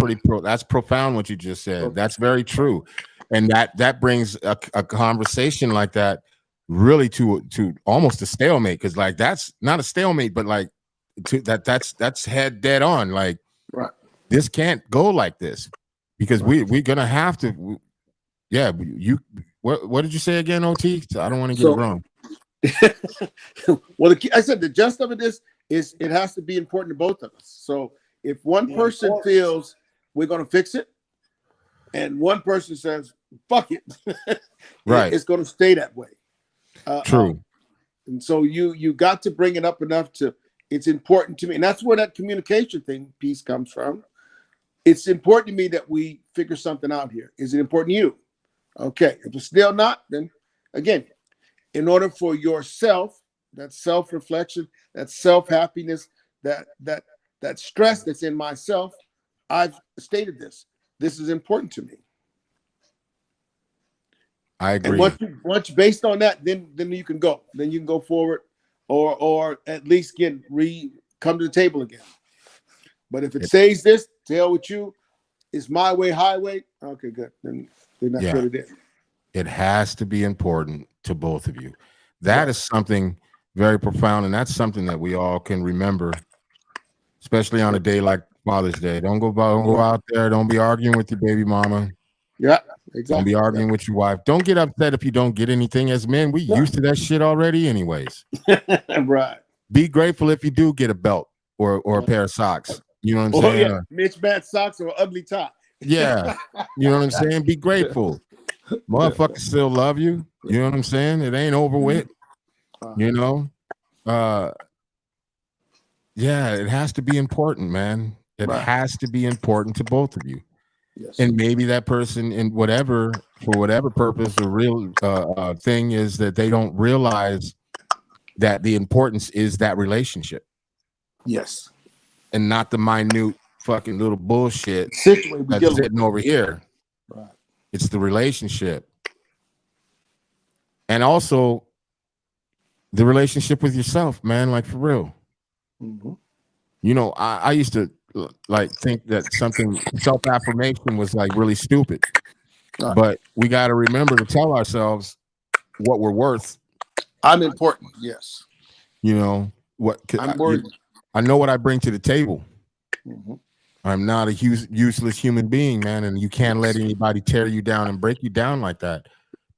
Speaker 1: that's profound what you just said. Okay. That's very true. And that brings a conversation like that really to almost a stalemate, because like that's not a stalemate, but like that's head dead on. Like,
Speaker 2: right.
Speaker 1: This can't go like this, because we're gonna have to. Yeah, what did you say again, OT? I don't want to get it wrong.
Speaker 2: Well, I said the gist of it is it has to be important to both of us. So if one person feels we're going to fix it, and one person says fuck it,
Speaker 1: right,
Speaker 2: it's going to stay that way.
Speaker 1: True.
Speaker 2: And so you got to bring it up enough to, it's important to me, and that's where that communication piece comes from. It's important to me that we figure something out here. Is it important to you? Okay. If it's still not, then again, in order for yourself, that self-reflection, that self-happiness, that stress that's in myself, I've stated this. This is important to me.
Speaker 1: I agree.
Speaker 2: And once based on that, then you can go. Then you can go forward, or at least come to the table again. But if it stays this, to hell with you, it's my way, highway. Okay, good. Then that's what it is.
Speaker 1: It has to be important to both of you. That is something very profound, and that's something that we all can remember, especially on a day like Father's Day. Don't go out there. Don't be arguing with your baby mama.
Speaker 2: Yeah, exactly.
Speaker 1: Don't be arguing with your wife. Don't get upset if you don't get anything. As men, we used to that shit already anyways.
Speaker 2: Right.
Speaker 1: Be grateful if you do get a belt or a pair of socks. You know what I'm saying?
Speaker 2: Yeah. Mitch bad socks or ugly top.
Speaker 1: Yeah. You know what I'm saying? Be grateful. Motherfuckers still love you. You know what I'm saying? It ain't over with. You know? Yeah, it has to be important, man. It has to be important to both of you.
Speaker 2: Yes.
Speaker 1: And maybe that person, for whatever purpose or real thing is, that they don't realize that the importance is that relationship.
Speaker 2: Yes.
Speaker 1: And not the minute fucking little bullshit that's sitting over here.
Speaker 2: Right.
Speaker 1: It's the relationship. And also the relationship with yourself, man, like for real.
Speaker 2: Mm-hmm.
Speaker 1: You know, I used to like think that something self-affirmation was like really stupid. Right. But we got to remember to tell ourselves what we're worth.
Speaker 2: I'm important. Yes.
Speaker 1: You know what?
Speaker 2: I'm worthy.
Speaker 1: I know what I bring to the table.
Speaker 2: Mm-hmm.
Speaker 1: I'm not a useless human being, man, and you can't let anybody tear you down and break you down like that,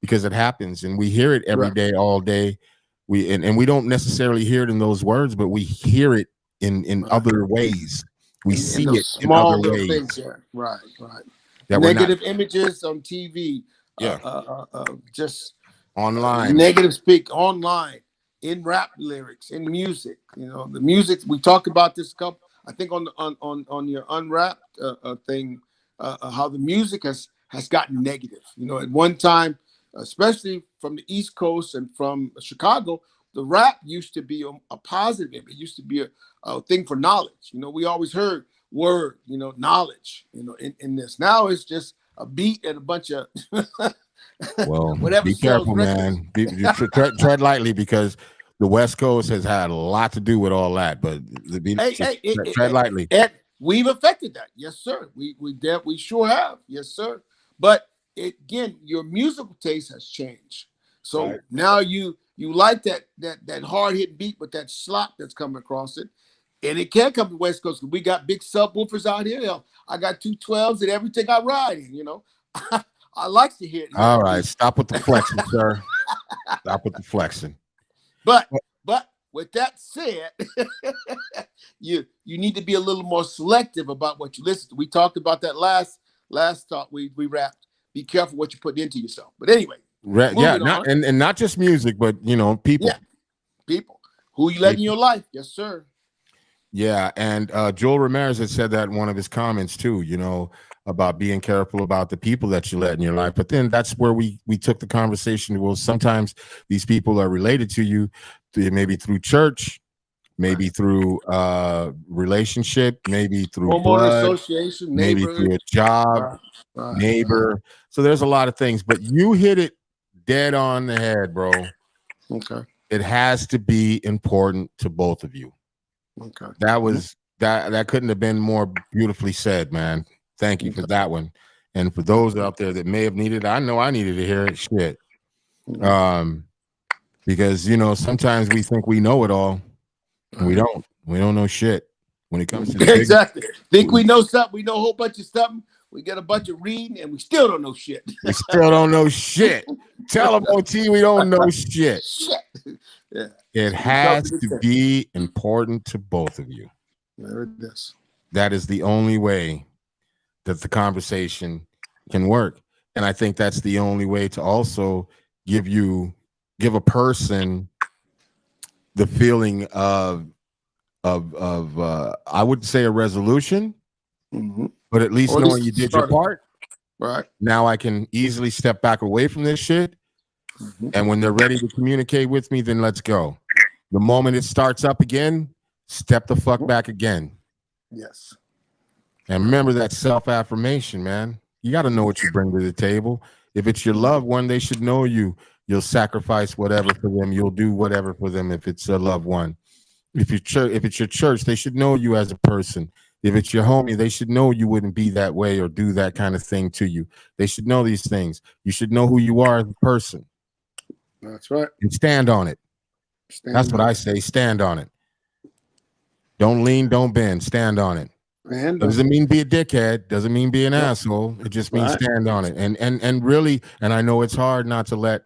Speaker 1: because it happens, and we hear it every day, all day. And we don't necessarily hear it in those words, but we hear it in other ways. We see it in other ways.
Speaker 2: Things, right. Negative images on TV. Just
Speaker 1: online.
Speaker 2: Negative speak online, in rap lyrics, in music. You know, the music, we talked about this couple, I think on your Unwrapped thing, how the music has gotten negative. You know, at one time, especially from the East Coast and from Chicago, the rap used to be a positive. It used to be a thing for knowledge. You know, we always heard word, you know, knowledge, you know, in this. Now it's just a beat and a bunch of
Speaker 1: well, whatever. Be careful, man. Tread lightly, because the West Coast has had a lot to do with all that. But tread lightly.
Speaker 2: And we've affected that, yes, sir. We sure have, yes, sir. But again, your musical taste has changed. So now you like that hard hitting beat with that slop that's coming across it. And it can come to West Coast. We got big subwoofers out here. Hell, I got 212s and everything I ride in, you know. I like to hear it.
Speaker 1: All right, stop with the flexing, sir. Stop with the flexing.
Speaker 2: But with that said, you need to be a little more selective about what you listen to. We talked about that last talk we wrapped. Be careful what you put into yourself. But anyway,
Speaker 1: and not just music, but you know, people.
Speaker 2: Yeah, people. Who you let in your life? Yes, sir.
Speaker 1: Yeah, and Joel Ramirez had said that in one of his comments too, you know, about being careful about the people that you let in your life. But then that's where we took the conversation. Well, sometimes these people are related to you, maybe through church, maybe through relationship, maybe through blood,
Speaker 2: association,
Speaker 1: maybe through a job, neighbor. So there's a lot of things, but you hit it dead on the head, bro.
Speaker 2: Okay.
Speaker 1: It has to be important to both of you.
Speaker 2: Okay.
Speaker 1: That couldn't have been more beautifully said, man. Thank you for that one. And for those out there that may have needed it, I know I needed to hear it. Shit. Because you know, sometimes we think we know it all, and we don't. We don't know shit when it comes to
Speaker 2: exactly. Think we know something. We know a whole bunch of something. We get a bunch of reading, and we still don't know shit.
Speaker 1: We still don't know shit. Tell them, OT, we don't know shit.
Speaker 2: Yeah.
Speaker 1: It has to be important to both of you.
Speaker 2: There it is.
Speaker 1: That is the only way that the conversation can work. And I think that's the only way to also give a person the feeling of I wouldn't say a resolution, but at least knowing you did your part.
Speaker 2: Right.
Speaker 1: Now I can easily step back away from this shit. And when they're ready to communicate with me, then let's go. The moment it starts up again, step the fuck back again.
Speaker 2: Yes.
Speaker 1: And remember that self-affirmation, man. You got to know what you bring to the table. If it's your loved one, they should know you. You'll sacrifice whatever for them. You'll do whatever for them if it's a loved one. If it's your church, they should know you as a person. If it's your homie, they should know you wouldn't be that way or do that kind of thing to you. They should know these things. You should know who you are as a person.
Speaker 2: That's right.
Speaker 1: And stand on it. That's what I say. Stand on it. Don't lean, don't bend. Stand on it. Doesn't mean be a dickhead. Doesn't mean be an asshole. It just means stand on it. And really, and I know it's hard not to let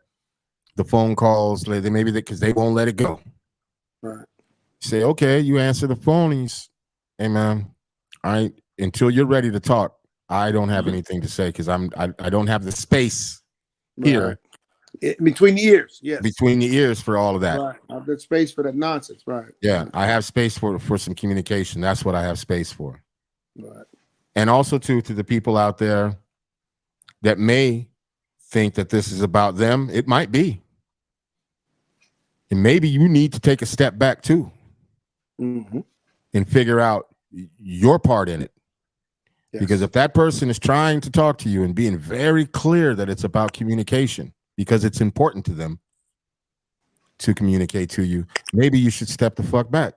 Speaker 1: the phone calls, maybe because they won't let it go.
Speaker 2: Right.
Speaker 1: Say, okay, you answer the phone and you say, hey man, until you're ready to talk, I don't have anything to say because I don't have the space here.
Speaker 2: Between the ears, yes.
Speaker 1: Between the ears for all of that.
Speaker 2: Right. I have the space for that nonsense, right.
Speaker 1: Yeah, I have space for some communication. That's what I have space for.
Speaker 2: Right.
Speaker 1: And also to the people out there that may think that this is about them, it might be. And maybe you need to take a step back too and figure out your part in it. Yes. Because if that person is trying to talk to you and being very clear that it's about communication, because it's important to them to communicate to you, maybe you should step the fuck back.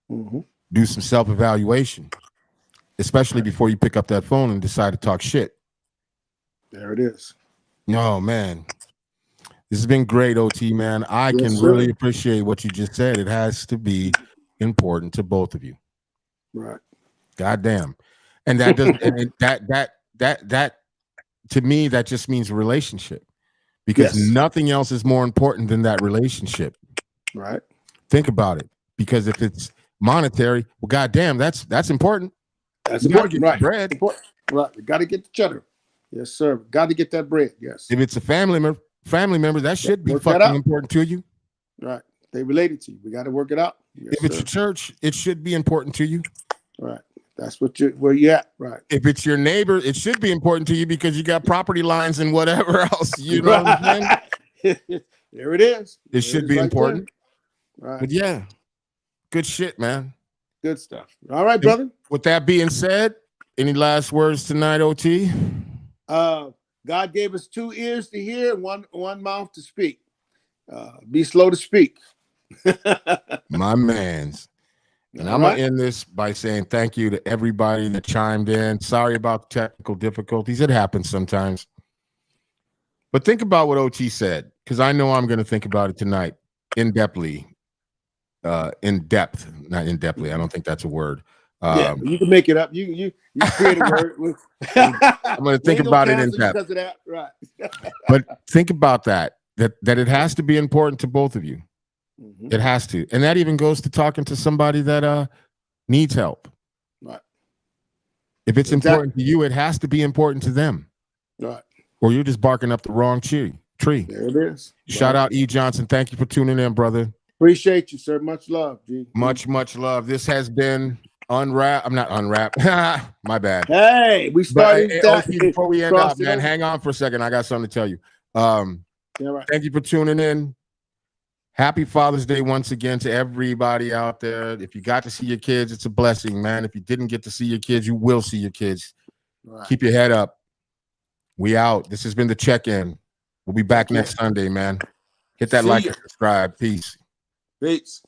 Speaker 1: Do some self-evaluation, especially before you pick up that phone and decide to talk shit.
Speaker 2: There it is.
Speaker 1: No, man. This has been great, OT, man. I can really appreciate what you just said. It has to be important to both of you.
Speaker 2: Right.
Speaker 1: Goddamn. And that doesn't that to me, that just means a relationship. Because nothing else is more important than that relationship.
Speaker 2: Right.
Speaker 1: Think about it. Because if it's monetary, well, goddamn, that's important.
Speaker 2: That's important. Right.
Speaker 1: Bread.
Speaker 2: Important. Right. We got to get the cheddar. Yes, sir. Got to get that bread. Yes.
Speaker 1: If it's a family member, that should be fucking important to you.
Speaker 2: Right. They related to you. We got to work it out. Yes,
Speaker 1: if it's your church, it should be important to you.
Speaker 2: Right. That's where you at. Right.
Speaker 1: If it's your neighbor, it should be important to you because you got property lines and whatever else. You know what I'm
Speaker 2: saying? There it is.
Speaker 1: It should be important.
Speaker 2: Right.
Speaker 1: But yeah, good shit, man.
Speaker 2: Good stuff. All right, brother.
Speaker 1: With that being said, any last words tonight, OT?
Speaker 2: God gave us 2 ears to hear and one mouth to speak. Be slow to speak.
Speaker 1: My man's. And I'm going to end this by saying thank you to everybody that chimed in. Sorry about the technical difficulties. It happens sometimes. But think about what OT said, because I know I'm going to think about it tonight in-depthly. In depth, not in-depthly. I don't think that's a word.
Speaker 2: Yeah, you can make it up. You create a word.
Speaker 1: I'm going to think about it in depth.
Speaker 2: Because of that. Right.
Speaker 1: But think about that it has to be important to both of you. Mm-hmm. It has to. And that even goes to talking to somebody that needs help.
Speaker 2: Right.
Speaker 1: If it's important to you, it has to be important to them.
Speaker 2: Right.
Speaker 1: Or you're just barking up the wrong tree.
Speaker 2: There it is.
Speaker 1: Shout out E. Johnson. Thank you for tuning in, brother.
Speaker 2: Appreciate you, sir. Much love, G.
Speaker 1: Much love. This has been Unwrap. I'm not Unwrap. My bad.
Speaker 2: Hey, we started
Speaker 1: before we end up, man. Hang on for a second. I got something to tell you. Thank you for tuning in. Happy Father's Day once again to everybody out there. If you got to see your kids, it's a blessing, man. If you didn't get to see your kids, you will see your kids. Right. Keep your head up. We out. This has been the check-in. We'll be back next Sunday, man. Hit that like and subscribe. Peace.
Speaker 2: Peace.